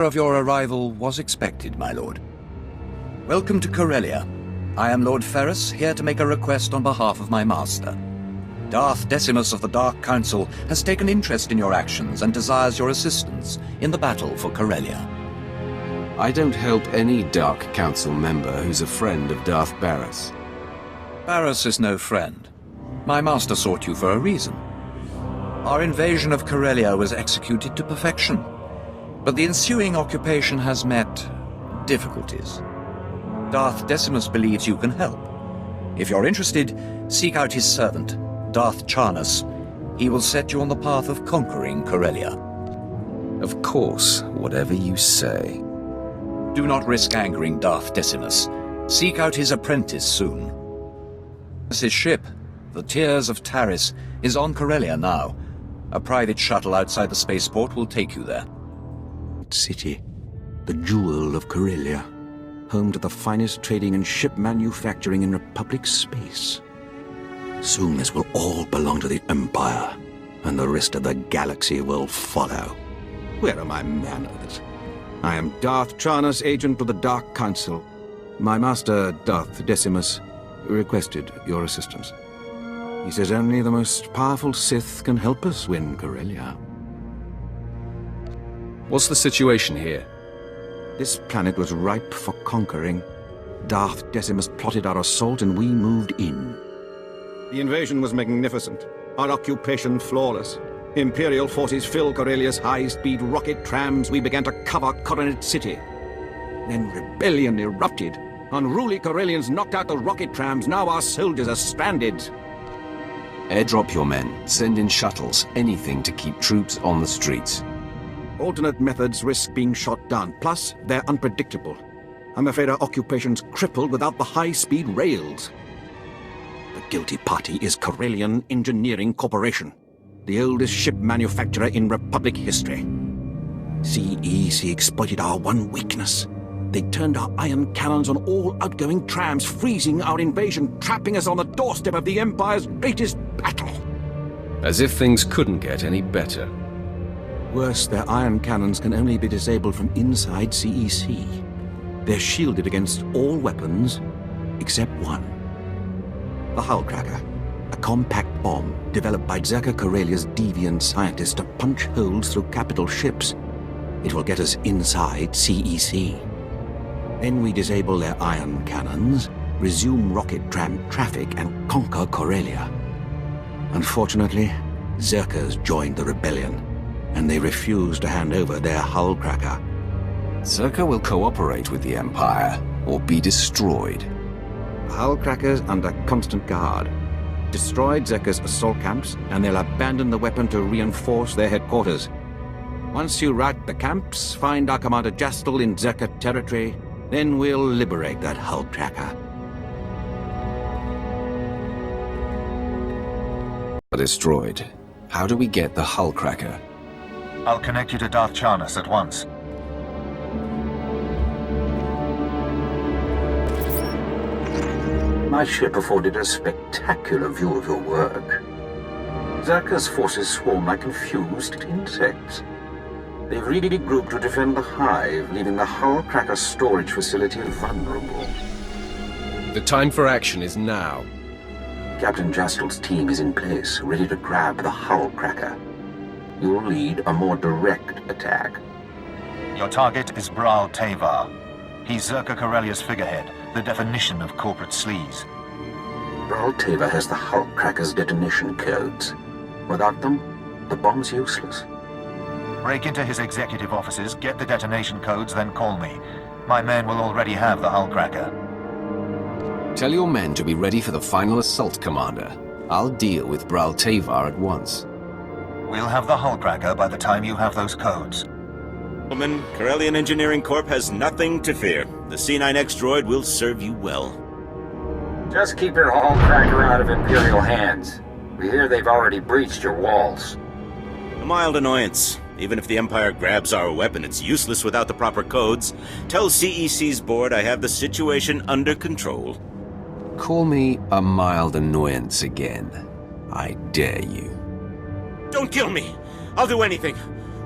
Of your arrival was expected, my lord. Welcome to Corellia. I am Lord Ferrus, here to make a request on behalf of my master. Darth Decimus of the Dark Council has taken interest in your actions and desires your assistance in the battle for Corellia. I don't help any Dark Council member who's a friend of Darth Barris. Barris is no friend. My master sought you for a reason. Our invasion of Corellia was executed to perfection, but the ensuing occupation has met difficulties. Darth Decimus believes you can help. If you're interested, seek out his servant, Darth Charnus. He will set you on the path of conquering Corellia. Of course, whatever you say. Do not risk angering Darth Decimus. Seek out his apprentice soon. His ship, the Tears of Taris, is on Corellia now. A private shuttle outside the spaceport will take you there. City, the jewel of Corellia, home to the finest trading and ship manufacturing in Republic space. Soon this will all belong to the Empire, and the rest of the galaxy will follow. Where are my manners? I am Darth Charnus, agent of the Dark Council. My master, Darth Decimus, requested your assistance. He says only the most powerful Sith can help us win Corellia. What's the situation here? This planet was ripe for conquering. Darth Decimus plotted our assault and we moved in. The invasion was magnificent. Our occupation flawless. Imperial forces filled Corellia's high-speed rocket trams. We began to cover Coronet City. Then rebellion erupted. Unruly Corellians knocked out the rocket trams. Now our soldiers are stranded. Airdrop your men. Send in shuttles. Anything to keep troops on the streets. Alternate methods risk being shot down. Plus, they're unpredictable. I'm afraid our occupation's crippled without the high-speed rails. The guilty party is Corellian Engineering Corporation, the oldest ship manufacturer in Republic history. CEC exploited our one weakness. They turned our ion cannons on all outgoing trams, freezing our invasion, trapping us on the doorstep of the Empire's greatest battle. As if things couldn't get any better. Worse, their ion cannons can only be disabled from inside CEC. They're shielded against all weapons, except one. The Hull Cracker, a compact bomb developed by Zerka Corellia's deviant scientists to punch holes through capital ships. It will get us inside CEC. Then we disable their ion cannons, resume rocket tram traffic, and conquer Corellia. Unfortunately, Zerka's joined the rebellion, and they refuse to hand over their Hull Cracker. Zerka will cooperate with the Empire, or be destroyed. Hull Cracker's under constant guard. Destroyed Zerka's assault camps, and they'll abandon the weapon to reinforce their headquarters. Once you rout the camps, find our Commander Jastel in Zerka territory, then we'll liberate that Hull Cracker. Destroyed. How do we get the Hull Cracker? I'll connect you to Darth Charnus at once. My ship afforded a spectacular view of your work. Zerka's forces swarm like confused insects. They've regrouped to defend the hive, leaving the Hull Cracker storage facility vulnerable. The time for action is now. Captain Jastel's team is in place, ready to grab the Hull Cracker. You'll lead a more direct attack. Your target is Bral Tavar. He's Zerka Corellia's figurehead, the definition of corporate sleaze. Bral Tavar has the Hull Cracker's detonation codes. Without them, the bomb's useless. Break into his executive offices, get the detonation codes, then call me. My men will already have the Hull Cracker. Tell your men to be ready for the final assault, Commander. I'll deal with Bral Tavar at once. We'll have the Hull Cracker by the time you have those codes. Gentlemen, Corellian Engineering Corp has nothing to fear. The C9X droid will serve you well. Just keep your Hull Cracker out of Imperial hands. We hear they've already breached your walls. A mild annoyance. Even if the Empire grabs our weapon, it's useless without the proper codes. Tell CEC's board I have the situation under control. Call me a mild annoyance again. I dare you. Don't kill me! I'll do anything.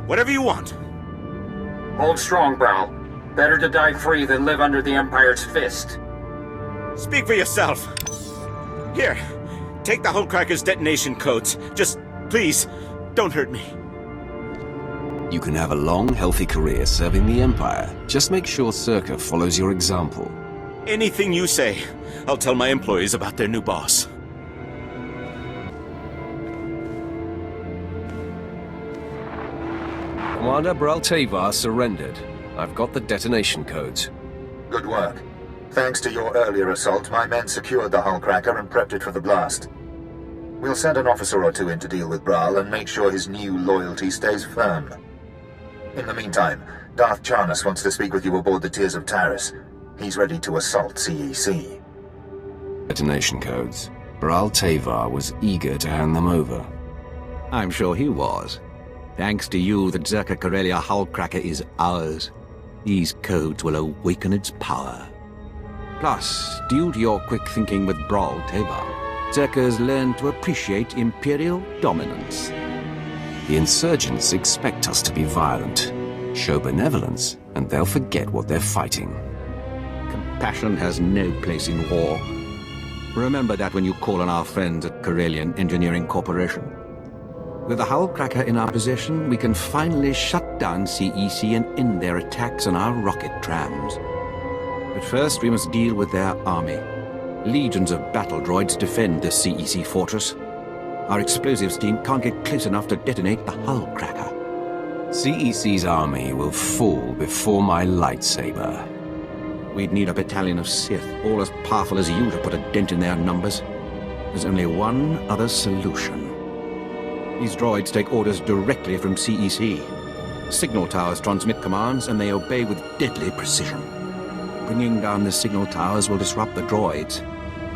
Whatever you want. Hold strong, Browl. Better to die free than live under the Empire's fist. Speak for yourself. Here, take the Hullcracker's detonation codes. Just, please, don't hurt me. You can have a long, healthy career serving the Empire. Just make sure SWTOR follows your example. Anything you say, I'll tell my employees about their new boss. Commander Braltavar surrendered. I've got the detonation codes. Good work. Thanks to your earlier assault, my men secured the Hullcracker and prepped it for the blast. We'll send an officer or two in to deal with Brawl and make sure his new loyalty stays firm. In the meantime, Darth Charnas wants to speak with you aboard the Tears of Taris. He's ready to assault CEC. Detonation codes. Braltavar was eager to hand them over. I'm sure he was. Thanks to you, the Zerka Corellia Hullcracker is ours. These codes will awaken its power. Plus, due to your quick thinking with Braltavar, Zerkers learned to appreciate Imperial dominance. The insurgents expect us to be violent. Show benevolence, and they'll forget what they're fighting. Compassion has no place in war. Remember that when you call on our friends at Corellian Engineering Corporation. With the Hullcracker in our possession, we can finally shut down CEC and end their attacks on our rocket trams. But first, we must deal with their army. Legions of battle droids defend the CEC fortress. Our explosives team can't get close enough to detonate the Hullcracker. CEC's army will fall before my lightsaber. We'd need a battalion of Sith, all as powerful as you, to put a dent in their numbers. There's only one other solution. These droids take orders directly from CEC. Signal towers transmit commands, and they obey with deadly precision. Bringing down the signal towers will disrupt the droids.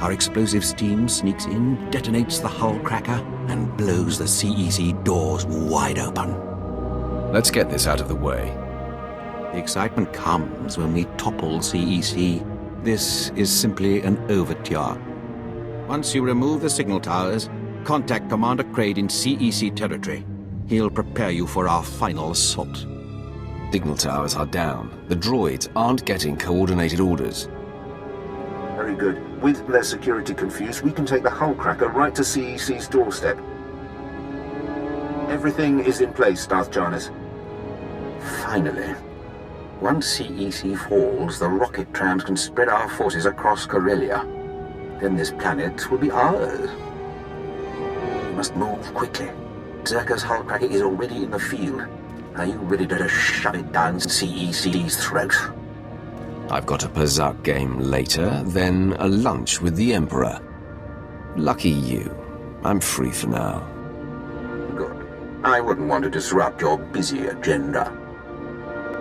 Our explosives team sneaks in, detonates the Hullcracker, and blows the CEC doors wide open. Let's get this out of the way. The excitement comes when we topple CEC. This is simply an overture. Once you remove the signal towers, contact Commander Kraid in CEC territory. He'll prepare you for our final assault. Signal towers are down. The droids aren't getting coordinated orders. Very good. With their security confused, we can take the Hullcracker right to CEC's doorstep. Everything is in place, Darth Charnas. Finally. Once CEC falls, the rocket trams can spread our forces across Corellia. Then this planet will be ours. We must move quickly. Zerka's Hullcracker is already in the field. Are you ready to shove it down CEC's throat? I've got a Pazak game later, then a lunch with the Emperor. Lucky you. I'm free for now. Good. I wouldn't want to disrupt your busy agenda.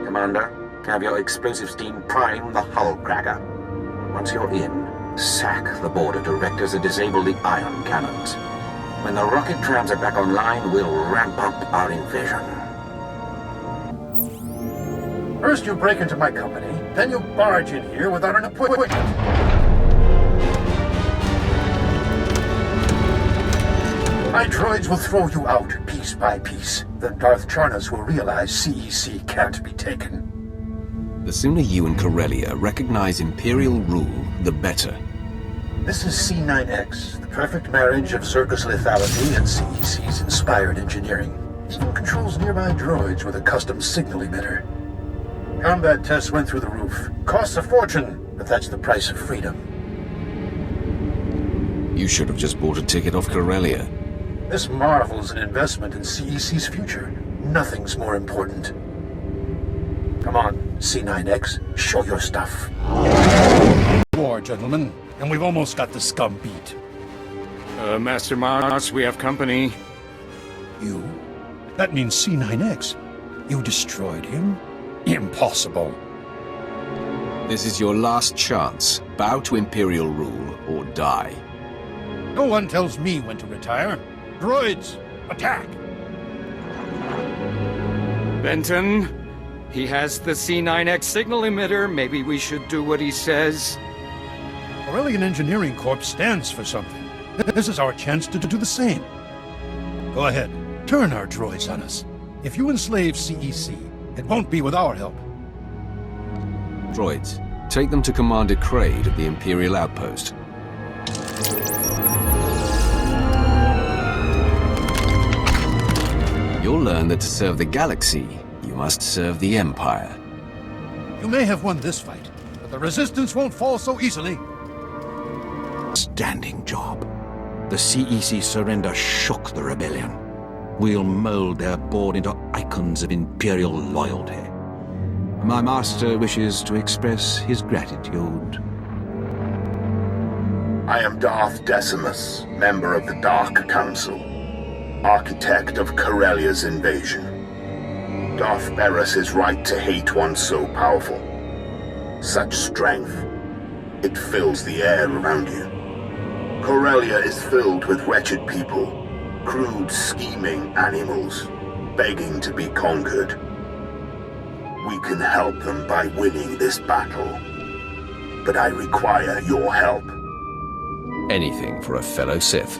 Commander, have your explosives team prime the Hullcracker. Once you're in, sack the border directors and disable the ion cannons. When the rocket trams are back online, we'll ramp up our invasion. First you break into my company, then you barge in here without an appointment. My droids will throw you out piece by piece. Then Darth Charnas will realize CEC can't be taken. The sooner you and Corellia recognize Imperial rule, the better. This is C9X, the perfect marriage of Zerka's lethality and CEC's inspired engineering. Even controls nearby droids with a custom signal emitter. Combat tests went through the roof. Costs a fortune, but that's the price of freedom. You should have just bought a ticket off Corellia. This marvel's an investment in CEC's future. Nothing's more important. Come on, C9X, show your stuff. War, gentlemen, and we've almost got the scum beat. Master Mars, we have company. You? That means C9X. You destroyed him? Impossible. This is your last chance. Bow to Imperial rule or die. No one tells me when to retire. Droids, attack! Benton, he has the C9X signal emitter. Maybe we should do what he says. Corellian Engineering Corp stands for something. This is our chance to do the same. Go ahead, turn our droids on us. If you enslave CEC, It won't be with our help. Droids, take them to Commander Kraid at the Imperial outpost. You'll learn that to serve the galaxy, you must serve the Empire. You may have won this fight, but the Resistance won't fall so easily. Standing job. The CEC surrender shook the rebellion. We'll mold their board into icons of Imperial loyalty. My master wishes to express his gratitude. I am Darth Decimus, member of the Dark Council, architect of Corellia's invasion. Darth Barris is right to hate one so powerful. Such strength, it fills the air around you. Corellia is filled with wretched people, crude, scheming animals, begging to be conquered. We can help them by winning this battle, but I require your help. Anything for a fellow Sith.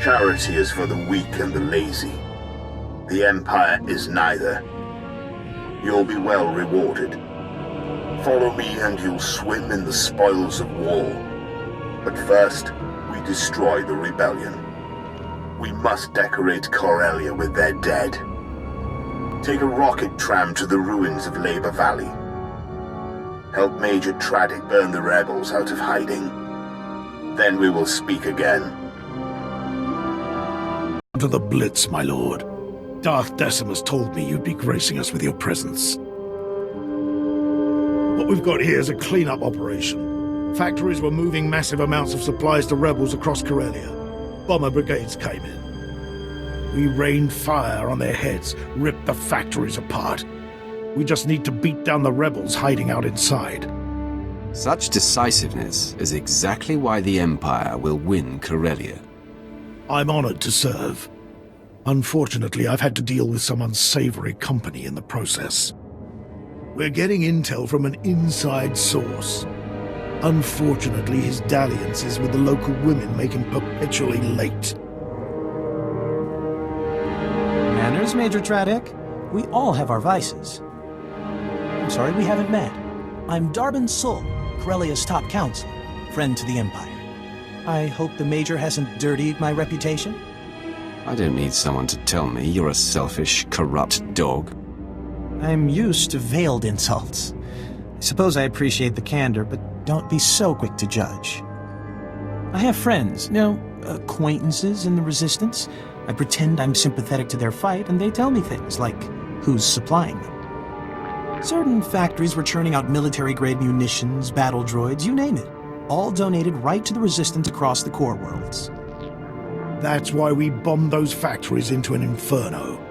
Charity is for the weak and the lazy. The Empire is neither. You'll be well rewarded. Follow me and you'll swim in the spoils of war. But first, we destroy the rebellion. We must decorate Corellia with their dead. Take a rocket tram to the ruins of Labor Valley. Help Major Tradic burn the rebels out of hiding. Then we will speak again. To the Blitz, my lord. Darth Decimus told me you'd be gracing us with your presence. What we've got here is a clean-up operation. Factories were moving massive amounts of supplies to rebels across Corellia. Bomber brigades came in. We rained fire on their heads, ripped the factories apart. We just need to beat down the rebels hiding out inside. Such decisiveness is exactly why the Empire will win Corellia. I'm honored to serve. Unfortunately, I've had to deal with some unsavory company in the process. We're getting intel from an inside source. Unfortunately, his dalliances with the local women make him perpetually late. Manners, Major Tradic? We all have our vices. I'm sorry we haven't met. I'm Darbin Sul, Corellia's top counsel, friend to the Empire. I hope the Major hasn't dirtied my reputation? I don't need someone to tell me you're a selfish, corrupt dog. I'm used to veiled insults. I suppose I appreciate the candor, but don't be so quick to judge. I have friends, acquaintances in the Resistance. I pretend I'm sympathetic to their fight, and they tell me things like who's supplying them. Certain factories were churning out military-grade munitions, battle droids, you name it. All donated right to the Resistance across the core worlds. That's why we bombed those factories into an inferno.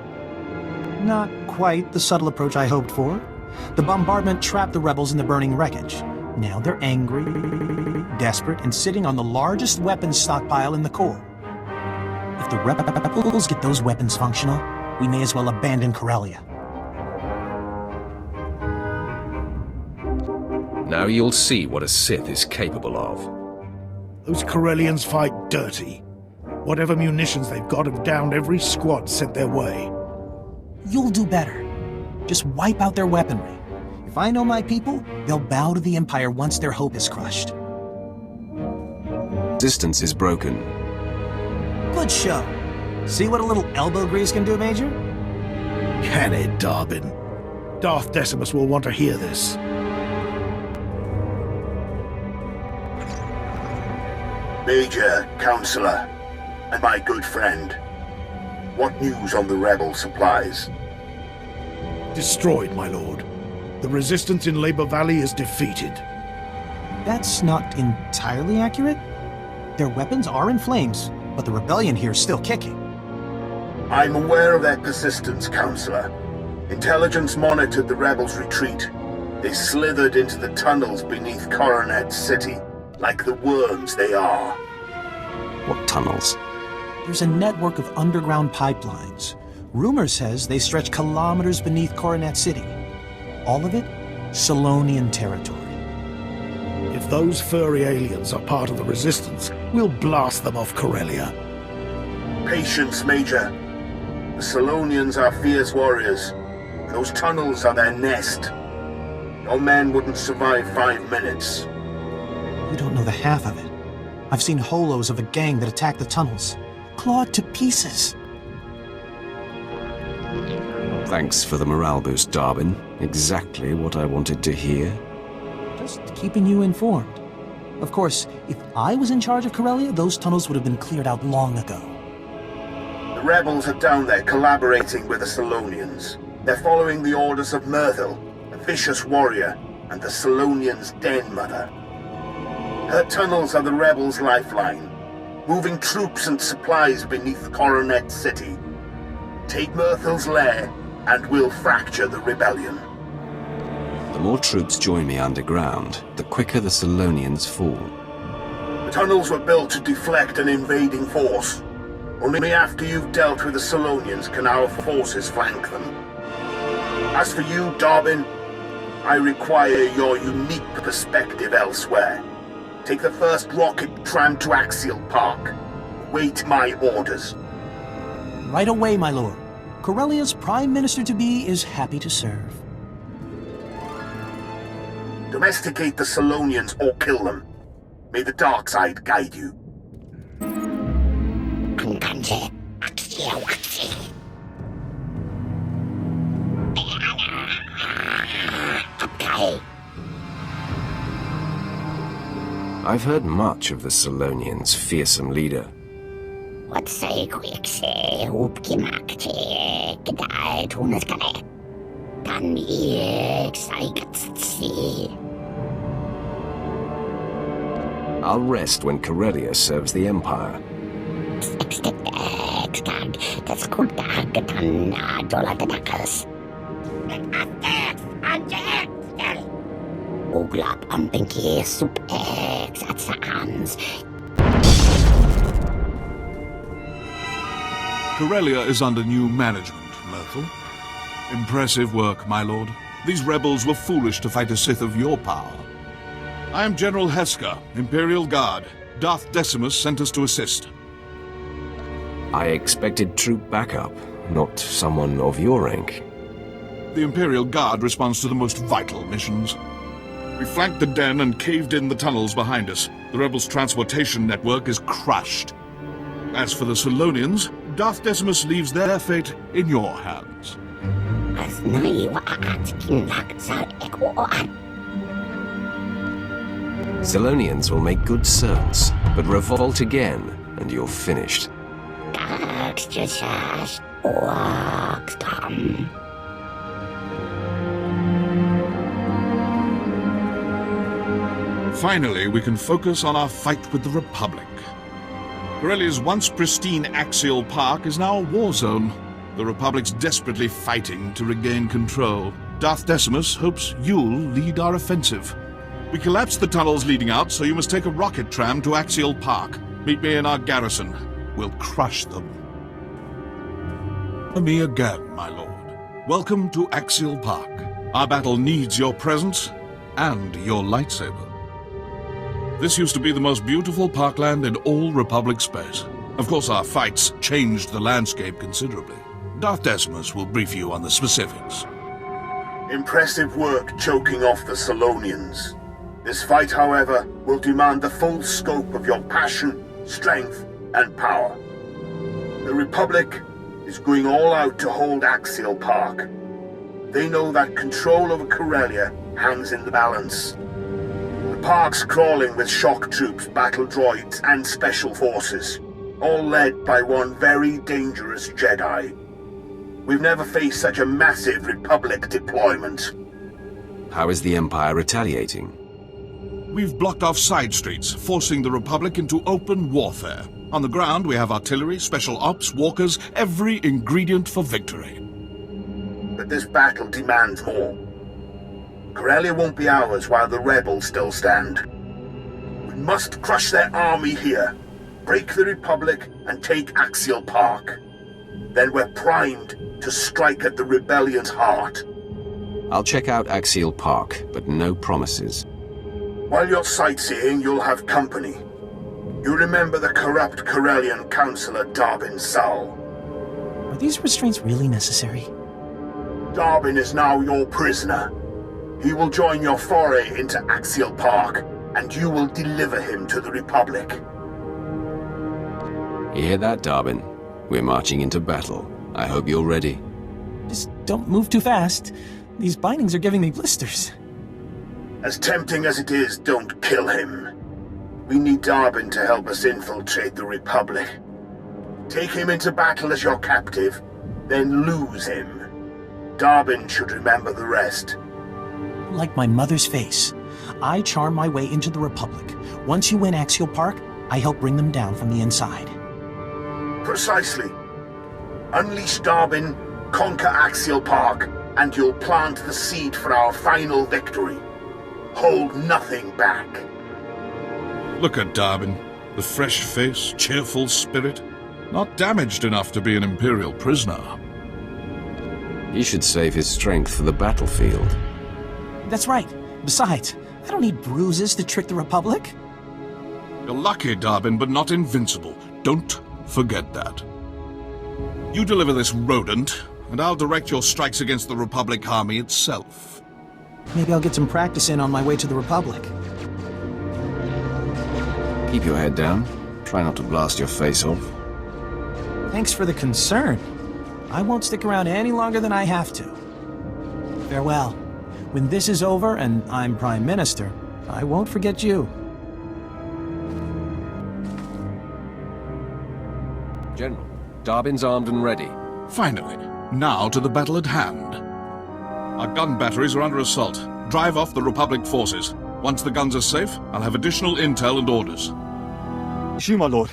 Not quite the subtle approach I hoped for. The bombardment trapped the rebels in the burning wreckage. Now they're angry, desperate, and sitting on the largest weapons stockpile in the core. If the rebels get those weapons functional, we may as well abandon Corellia. Now you'll see what a Sith is capable of. Those Corellians fight dirty. Whatever munitions they've got have downed every squad sent their way. You'll do better. Just wipe out their weaponry. If I know my people, they'll bow to the Empire once their hope is crushed. Distance is broken. Good show. See what a little elbow grease can do, Major? Can it, Darbin? Darth Decimus will want to hear this. Major, Counselor, and my good friend. What news on the rebel supplies? Destroyed, my lord. The Resistance in Labor Valley is defeated. That's not entirely accurate. Their weapons are in flames, but the rebellion here is still kicking. I'm aware of their persistence, Counselor. Intelligence monitored the rebels' retreat. They slithered into the tunnels beneath Coronet City, like the worms they are. What tunnels? There's a network of underground pipelines. Rumor says they stretch kilometers beneath Coronet City. All of it, Solonian territory. If those furry aliens are part of the Resistance, we'll blast them off Corellia. Patience, Major. The Solonians are fierce warriors. Those tunnels are their nest. Your men wouldn't survive 5 minutes. You don't know the half of it. I've seen holos of a gang that attacked the tunnels. Clawed to pieces. Thanks for the morale boost, Darwin. Exactly what I wanted to hear. Just keeping you informed. Of course, if I was in charge of Corellia, those tunnels would have been cleared out long ago. The rebels are down there collaborating with the Solonians. They're following the orders of Myrtle, a vicious warrior, and the Solonians' den mother. Her tunnels are the rebels' lifeline, moving troops and supplies beneath Coronet City. Take Myrtle's lair, and we'll fracture the rebellion. The more troops join me underground, the quicker the Solonians fall. The tunnels were built to deflect an invading force. Only after you've dealt with the Solonians can our forces flank them. As for you, Darwin, I require your unique perspective elsewhere. Take the first rocket tram to Axial Park. Wait my orders. Right away, my lord. Corellia's Prime Minister-to-be is happy to serve. Domesticate the Solonians or kill them. May the dark side guide you. I've heard much of the Solonians' fearsome leader. I'll rest when Corellia serves the Empire. Corellia is under new management, Myrtle. Impressive work, my lord. These rebels were foolish to fight a Sith of your power. I am General Heska, Imperial Guard. Darth Decimus sent us to assist. I expected troop backup, not someone of your rank. The Imperial Guard responds to the most vital missions. We flanked the den and caved in the tunnels behind us. The rebels' transportation network is crushed. As for the Solonians, Darth Decimus leaves their fate in your hands. Solonians will make good servants, but revolt again, and you're finished. Finally, we can focus on our fight with the Republic. Corellia's once pristine Axial Park is now a war zone. The Republic's desperately fighting to regain control. Darth Decimus hopes you'll lead our offensive. We collapsed the tunnels leading out, so you must take a rocket tram to Axial Park. Meet me in our garrison. We'll crush them. Me again, my lord. Welcome to Axial Park. Our battle needs your presence and your lightsaber. This used to be the most beautiful parkland in all Republic space. Of course, our fights changed the landscape considerably. Darth Decimus will brief you on the specifics. Impressive work choking off the Solonians. This fight, however, will demand the full scope of your passion, strength, and power. The Republic is going all out to hold Axial Park. They know that control over Corellia hangs in the balance. The park's crawling with shock troops, battle droids, and special forces, all led by one very dangerous Jedi. We've never faced such a massive Republic deployment. How is the Empire retaliating? We've blocked off side streets, forcing the Republic into open warfare. On the ground, we have artillery, special ops, walkers, every ingredient for victory. But this battle demands more. Corellia won't be ours while the rebels still stand. We must crush their army here, break the Republic, and take Axial Park. Then we're primed to strike at the rebellion's heart. I'll check out Axial Park, but no promises. While you're sightseeing, you'll have company. You remember the corrupt Corellian councillor Darwin Saul. Are these restraints really necessary? Darbin is now your prisoner. He will join your foray into Axial Park, and you will deliver him to the Republic. You hear that, Darbin? We're marching into battle. I hope you're ready. Just don't move too fast. These bindings are giving me blisters. As tempting as it is, don't kill him. We need Darbin to help us infiltrate the Republic. Take him into battle as your captive, then lose him. Darbin should remember the rest. Like my mother's face. I charm my way into the Republic. Once you win Axial Park, I help bring them down from the inside. Precisely. Unleash Darbin, conquer Axial Park, and you'll plant the seed for our final victory. Hold nothing back. Look at Darbin. The fresh face, cheerful spirit. Not damaged enough to be an Imperial prisoner. He should save his strength for the battlefield. That's right. Besides, I don't need bruises to trick the Republic. You're lucky, Darbin, but not invincible. Don't forget that. You deliver this rodent, and I'll direct your strikes against the Republic army itself. Maybe I'll get some practice in on my way to the Republic. Keep your head down. Try not to blast your face off. Thanks for the concern. I won't stick around any longer than I have to. Farewell. When this is over and I'm Prime Minister, I won't forget you. General, Darbin's armed and ready. Finally, now to the battle at hand. Our gun batteries are under assault. Drive off the Republic forces. Once the guns are safe, I'll have additional intel and orders. Shoo, my lord.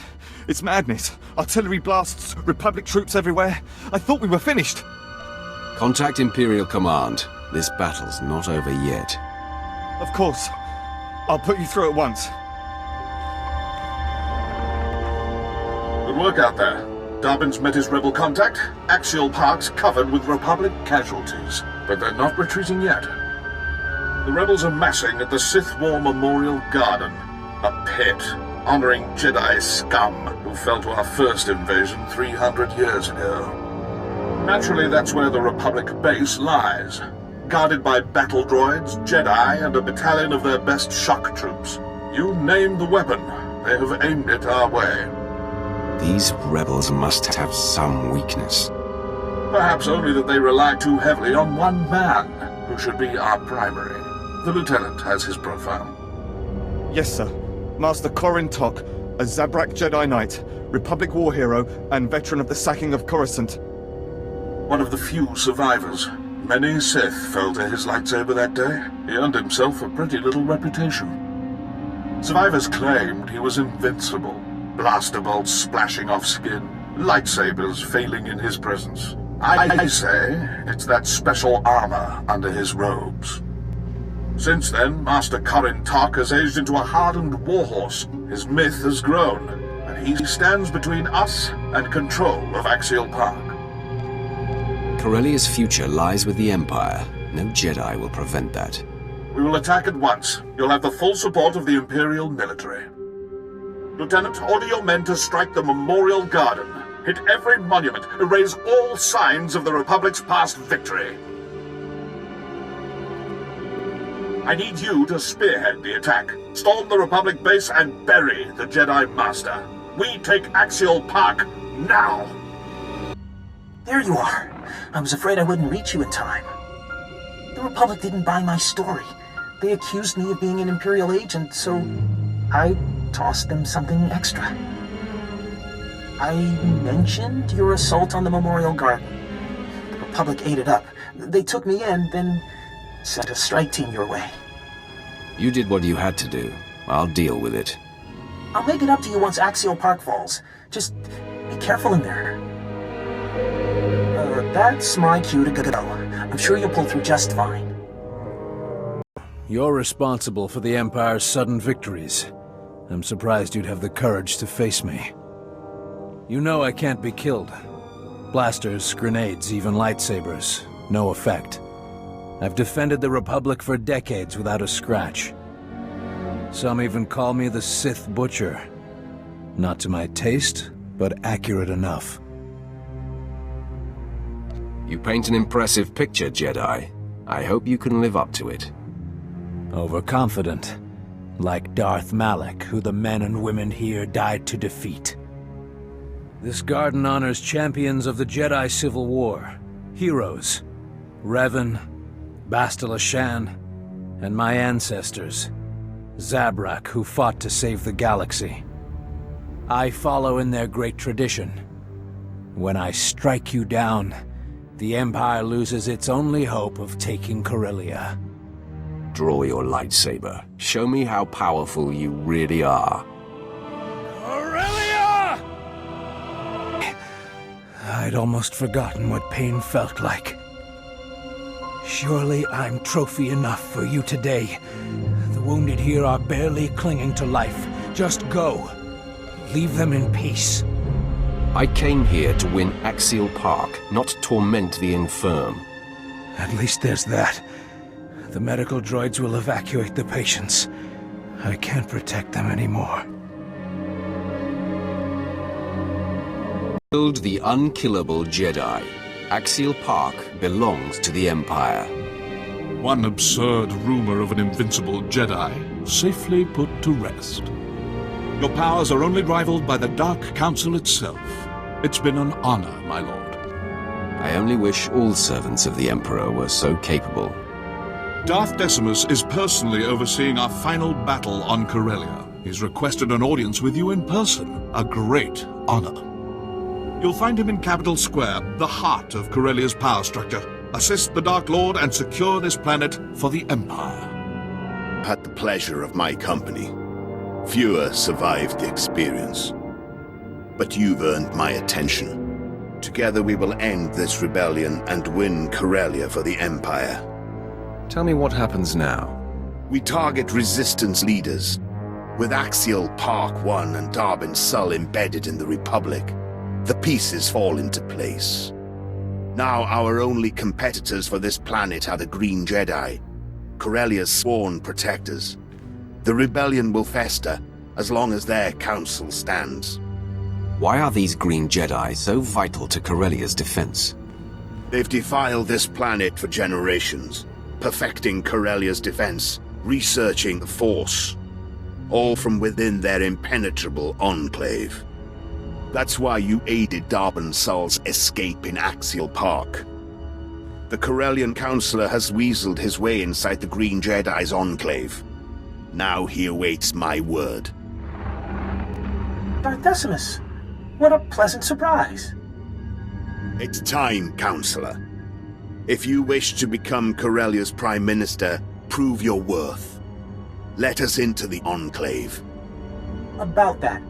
It's madness. Artillery blasts, Republic troops everywhere. I thought we were finished. Contact Imperial Command. This battle's not over yet. Of course. I'll put you through at once. Good work out there. Darbin's met his rebel contact. Axial Park's covered with Republic casualties. But they're not retreating yet. The rebels are massing at the Sith War Memorial Garden. A pit, honoring Jedi scum who fell to our first invasion 300 years ago. Naturally, that's where the Republic base lies. Guarded by battle droids, Jedi, and a battalion of their best shock troops. You name the weapon, they have aimed it our way. These rebels must have some weakness. Perhaps only that they rely too heavily on one man, who should be our primary. The lieutenant has his profile. Yes, sir. Master Corin Tok, a Zabrak Jedi Knight, Republic war hero, and veteran of the sacking of Coruscant. One of the few survivors. Many Sith fell to his lightsaber that day. He earned himself a pretty little reputation. Survivors claimed he was invincible. Blaster bolts splashing off skin, lightsabers failing in his presence. I say it's that special armor under his robes. Since then, Master Corin Tok has aged into a hardened warhorse. His myth has grown, and he stands between us and control of Axial Park. Corellia's future lies with the Empire. No Jedi will prevent that. We will attack at once. You'll have the full support of the Imperial military. Lieutenant, order your men to strike the Memorial Garden. Hit every monument. Erase all signs of the Republic's past victory. I need you to spearhead the attack. Storm the Republic base and bury the Jedi Master. We take Axial Park now! There you are. I was afraid I wouldn't reach you in time. The Republic didn't buy my story. They accused me of being an Imperial agent, so I tossed them something extra. I mentioned your assault on the Memorial Garden. The Republic ate it up. They took me in, then sent a strike team your way. You did what you had to do. I'll deal with it. I'll make it up to you once Axial Park falls. Just be careful in there. That's my cue to go. I'm sure you'll pull through just fine. You're responsible for the Empire's sudden victories. I'm surprised you'd have the courage to face me. You know I can't be killed. Blasters, grenades, even lightsabers. No effect. I've defended the Republic for decades without a scratch. Some even call me the Sith Butcher. Not to my taste, but accurate enough. You paint an impressive picture, Jedi. I hope you can live up to it. Overconfident. Like Darth Malak, who the men and women here died to defeat. This garden honors champions of the Jedi Civil War. Heroes. Revan, Bastila Shan, and my ancestors. Zabrak, who fought to save the galaxy. I follow in their great tradition. When I strike you down, the Empire loses its only hope of taking Corellia. Draw your lightsaber. Show me how powerful you really are. Corellia! I'd almost forgotten what pain felt like. Surely I'm trophy enough for you today. The wounded here are barely clinging to life. Just go. Leave them in peace. I came here to win Axial Park, not torment the infirm. At least there's that. The medical droids will evacuate the patients. I can't protect them anymore. Build the unkillable Jedi. Axial Park belongs to the Empire. One absurd rumor of an invincible Jedi safely put to rest. Your powers are only rivaled by the Dark Council itself. It's been an honor, my lord. I only wish all servants of the Emperor were so capable. Darth Decimus is personally overseeing our final battle on Corellia. He's requested an audience with you in person. A great honor. You'll find him in Capitol Square, the heart of Corellia's power structure. Assist the Dark Lord and secure this planet for the Empire. Had the pleasure of my company. Fewer survived the experience. But you've earned my attention. Together we will end this rebellion and win Corellia for the Empire. Tell me what happens now. We target resistance leaders. With Axial Park 1 and Darbin Sull embedded in the Republic, the pieces fall into place. Now our only competitors for this planet are the Green Jedi, Corellia's sworn protectors. The rebellion will fester as long as their council stands. Why are these Green Jedi so vital to Corellia's defense? They've defiled this planet for generations, perfecting Corellia's defense, researching the Force, all from within their impenetrable enclave. That's why you aided Darbin Sull's escape in Axial Park. The Corellian Councillor has weaseled his way inside the Green Jedi's enclave. Now he awaits my word. Darth Decimus, what a pleasant surprise. It's time, Councillor. If you wish to become Corellia's Prime Minister, prove your worth. Let us into the Enclave. About that,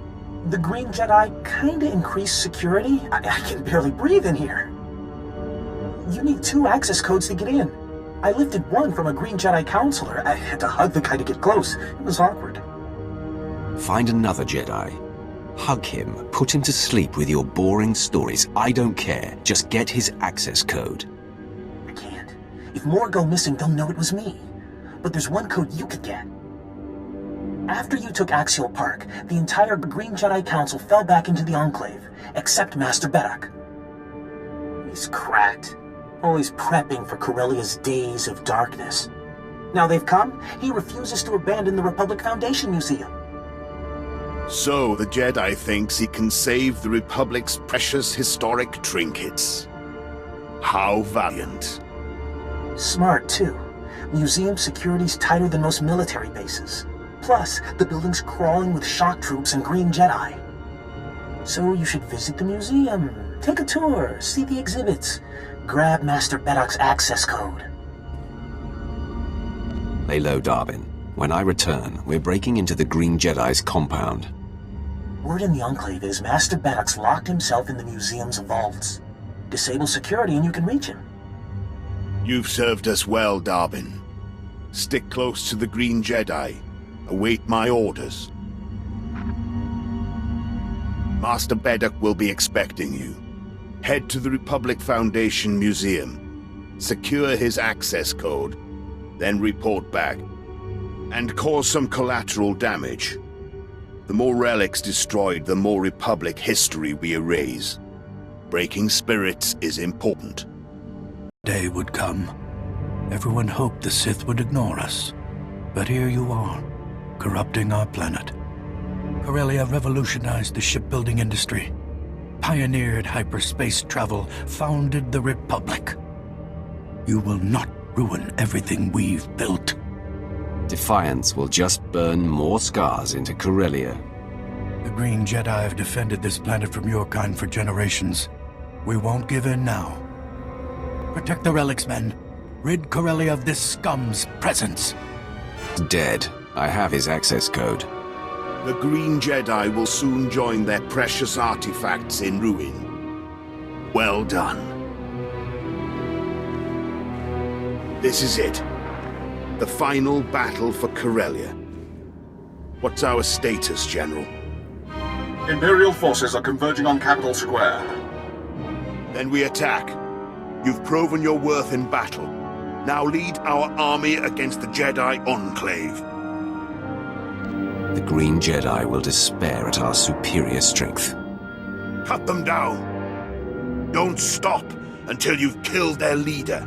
the Green Jedi kinda increased security. I can barely breathe in here. You need 2 access codes to get in. I lifted one from a Green Jedi counselor. I had to hug the guy to get close. It was awkward. Find another Jedi. Hug him, put him to sleep with your boring stories. I don't care. Just get his access code. I can't. If more go missing, they'll know it was me. But there's one code you could get. After you took Axial Park, the entire Green Jedi Council fell back into the Enclave, except Master Beddock. He's cracked. Always prepping for Corellia's days of darkness. Now they've come, he refuses to abandon the Republic Foundation Museum. So the Jedi thinks he can save the Republic's precious historic trinkets. How valiant. Smart, too. Museum security's tighter than most military bases. Plus, the building's crawling with shock troops and Green Jedi. So you should visit the museum, take a tour, see the exhibits, grab Master Beddock's access code. Lay low, Darbin. When I return, we're breaking into the Green Jedi's compound. Word in the Enclave is Master Beddock's locked himself in the museum's vaults. Disable security and you can reach him. You've served us well, Darbin. Stick close to the Green Jedi. Await my orders. Master Beddock will be expecting you. Head to the Republic Foundation Museum. Secure his access code. Then report back. And cause some collateral damage. The more relics destroyed, the more Republic history we erase. Breaking spirits is important. Day would come. Everyone hoped the Sith would ignore us. But here you are, corrupting our planet. Corellia revolutionized the shipbuilding industry, pioneered hyperspace travel, founded the Republic. You will not ruin everything we've built. Defiance will just burn more scars into Corellia. The Green Jedi have defended this planet from your kind for generations. We won't give in now. Protect the relics, men. Rid Corellia of this scum's presence. Dead. I have his access code. The Green Jedi will soon join their precious artifacts in ruin. Well done. This is it. The final battle for Corellia. What's our status, General? Imperial forces are converging on Capital Square. Then we attack. You've proven your worth in battle. Now lead our army against the Jedi Enclave. The Green Jedi will despair at our superior strength. Cut them down. Don't stop until you've killed their leader.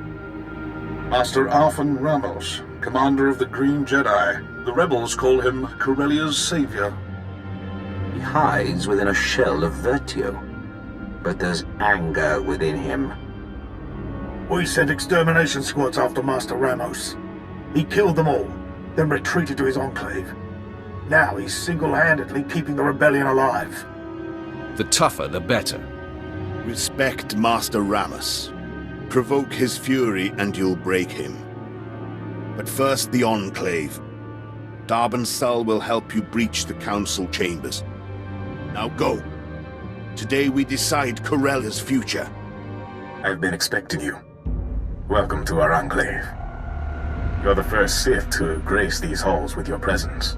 Master Arfan Ramos, commander of the Green Jedi. The rebels call him Corellia's savior. He hides within a shell of virtue, but there's anger within him. We sent extermination squads after Master Ramos. He killed them all, then retreated to his enclave. Now he's single-handedly keeping the rebellion alive. The tougher, the better. Respect Master Ramos. Provoke his fury and you'll break him. But first the Enclave. Darban Sul will help you breach the Council chambers. Now go. Today we decide Corellia's future. I've been expecting you. Welcome to our Enclave. You're the first Sith to grace these halls with your presence.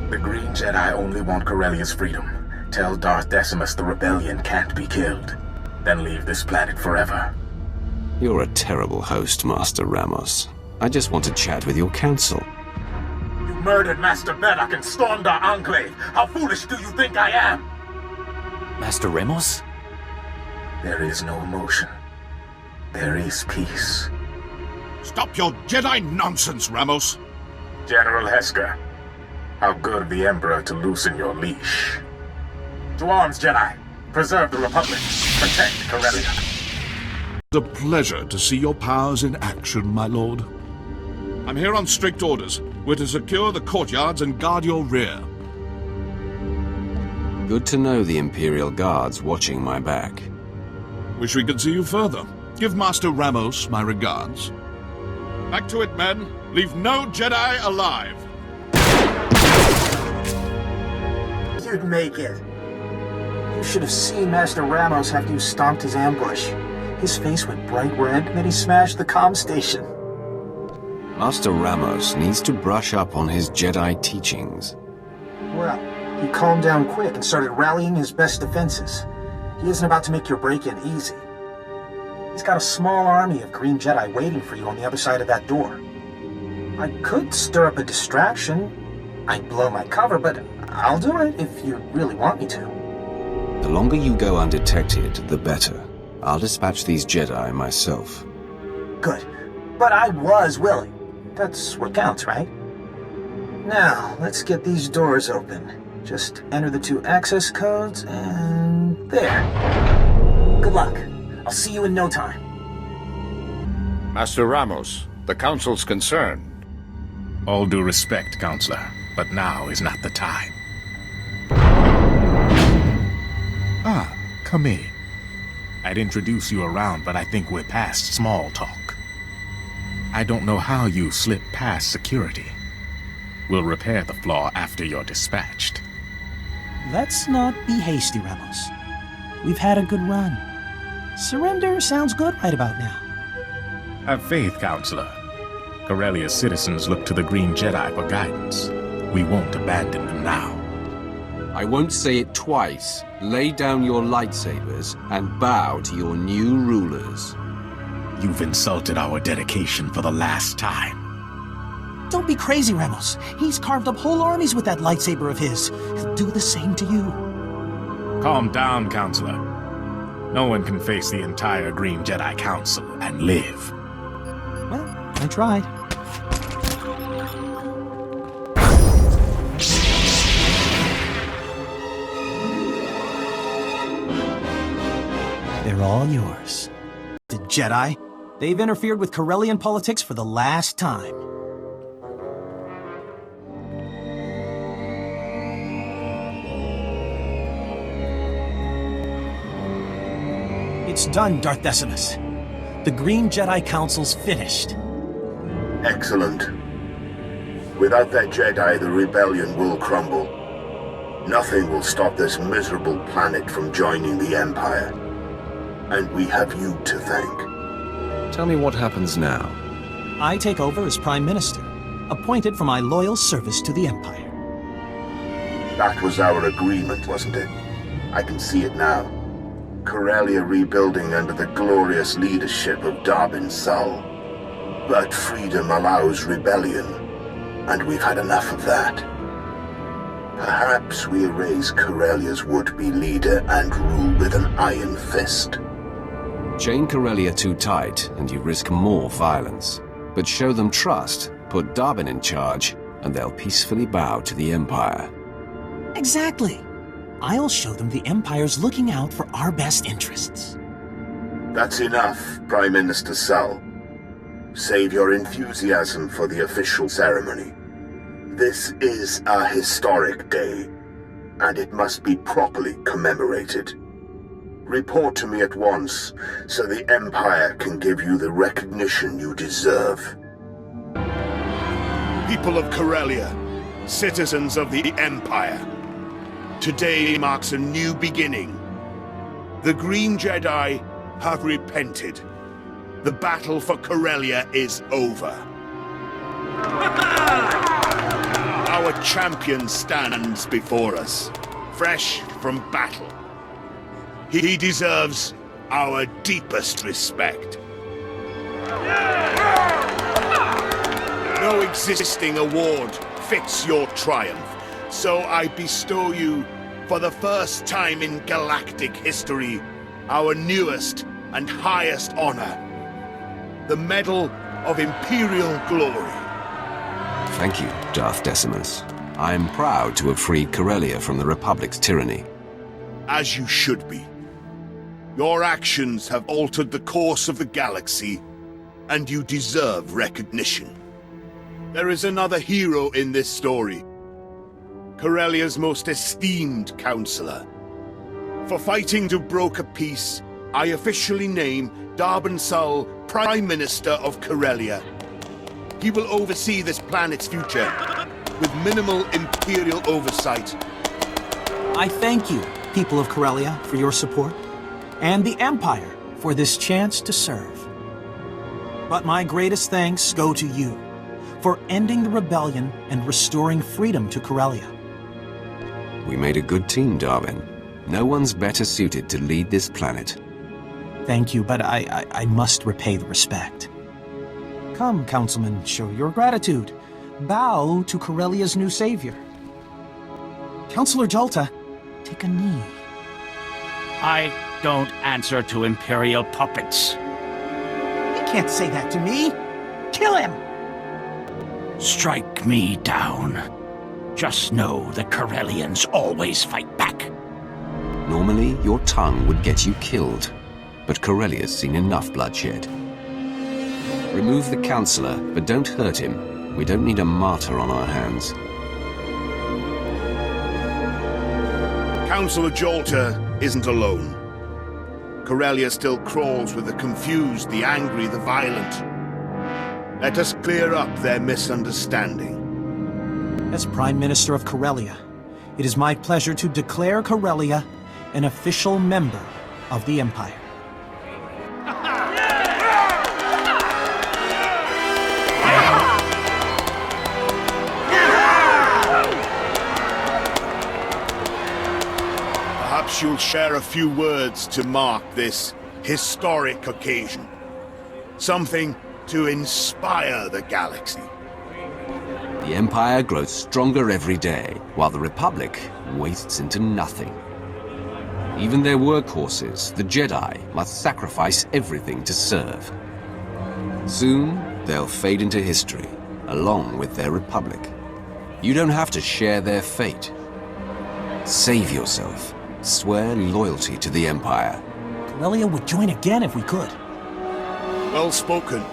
The Green Jedi only want Corellia's freedom. Tell Darth Decimus the rebellion can't be killed. Then leave this planet forever. You're a terrible host, Master Ramos. I just want to chat with your council. You murdered Master Beddock and stormed our Enclave. How foolish do you think I am? Master Ramos? There is no emotion. There is peace. Stop your Jedi nonsense, Ramos! General Hesker, how good of the Emperor to loosen your leash. To arms, Jedi! Preserve the Republic. Protect Corellia. It's a pleasure to see your powers in action, my lord. I'm here on strict orders. We're to secure the courtyards and guard your rear. Good to know the Imperial Guard's watching my back. Wish we could see you further. Give Master Ramos my regards. Back to it, men. Leave no Jedi alive. You'd make it. You should have seen Master Ramos after you stomped his ambush. His face went bright red, then he smashed the comm station. Master Ramos needs to brush up on his Jedi teachings. Well, he calmed down quick and started rallying his best defenses. He isn't about to make your break-in easy. He's got a small army of Green Jedi waiting for you on the other side of that door. I could stir up a distraction. I'd blow my cover, but I'll do it if you really want me to. The longer you go undetected, the better. I'll dispatch these Jedi myself. Good. But I was willing. That's what counts, right? Now, let's get these doors open. Just enter the 2 access codes, and there. Good luck. I'll see you in no time. Master Ramos, the Council's concerned. All due respect, Counselor, but now is not the time. Ah, come in. I'd introduce you around, but I think we're past small talk. I don't know how you slipped past security. We'll repair the flaw after you're dispatched. Let's not be hasty, Ramos. We've had a good run. Surrender sounds good right about now. Have faith, Counselor. Corellia's citizens look to the Green Jedi for guidance. We won't abandon them now. I won't say it twice. Lay down your lightsabers and bow to your new rulers. You've insulted our dedication for the last time. Don't be crazy, Ramos. He's carved up whole armies with that lightsaber of his. He'll do the same to you. Calm down, Counselor. No one can face the entire Green Jedi Council and live. Well, I tried. They're all yours. The Jedi, they've interfered with Corellian politics for the last time. It's done, Darth Decimus. The Green Jedi Council's finished. Excellent. Without that Jedi, the rebellion will crumble. Nothing will stop this miserable planet from joining the Empire. And we have you to thank. Tell me what happens now. I take over as Prime Minister, appointed for my loyal service to the Empire. That was our agreement, wasn't it? I can see it now. Corellia rebuilding under the glorious leadership of Darbin Sul. But freedom allows rebellion, and we've had enough of that. Perhaps we erase Corellia's would-be leader and rule with an iron fist. Chain Corellia too tight, and you risk more violence. But show them trust, put Darbin in charge, and they'll peacefully bow to the Empire. Exactly. I'll show them the Empire's looking out for our best interests. That's enough, Prime Minister Sul. Save your enthusiasm for the official ceremony. This is a historic day, and it must be properly commemorated. Report to me at once, so the Empire can give you the recognition you deserve. People of Corellia, citizens of the Empire, today marks a new beginning. The Green Jedi have repented. The battle for Corellia is over. Our champion stands before us, fresh from battle. He deserves our deepest respect. No existing award fits your triumph, so I bestow you, for the first time in galactic history, our newest and highest honor, the Medal of Imperial Glory. Thank you, Darth Decimus. I am proud to have freed Corellia from the Republic's tyranny. As you should be. Your actions have altered the course of the galaxy, and you deserve recognition. There is another hero in this story, Corellia's most esteemed counselor. For fighting to broker peace, I officially name Darbin Sul Prime Minister of Corellia. He will oversee this planet's future, with minimal Imperial oversight. I thank you, people of Corellia, for your support, and the Empire for this chance to serve. But my greatest thanks go to you, for ending the rebellion and restoring freedom to Corellia. We made a good team, Darwin. No one's better suited to lead this planet. Thank you, but I must repay the respect. Come, Councilman, show your gratitude. Bow to Corellia's new savior. Councilor Jolta, take a knee. I don't answer to Imperial puppets. You can't say that to me. Kill him! Strike me down. Just know the Corellians always fight back. Normally, your tongue would get you killed, but Corellia's seen enough bloodshed. Remove the Counselor, but don't hurt him. We don't need a martyr on our hands. Councilor Jolta isn't alone. Corellia still crawls with the confused, the angry, the violent. Let us clear up their misunderstanding. As Prime Minister of Corellia, it is my pleasure to declare Corellia an official member of the Empire. Perhaps you'll share a few words to mark this historic occasion. Something to inspire the galaxy. The Empire grows stronger every day, while the Republic wastes into nothing. Even their workhorses, the Jedi, must sacrifice everything to serve. Soon, they'll fade into history, along with their republic. You don't have to share their fate. Save yourself. Swear loyalty to the Empire. Corellia would join again if we could. Well spoken.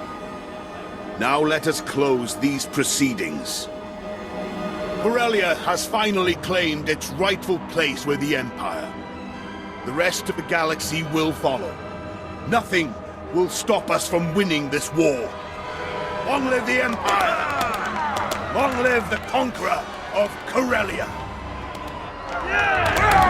Now let us close these proceedings. Corellia has finally claimed its rightful place with the Empire. The rest of the galaxy will follow. Nothing will stop us from winning this war. Long live the Empire! Long live the conqueror of Corellia! Yeah!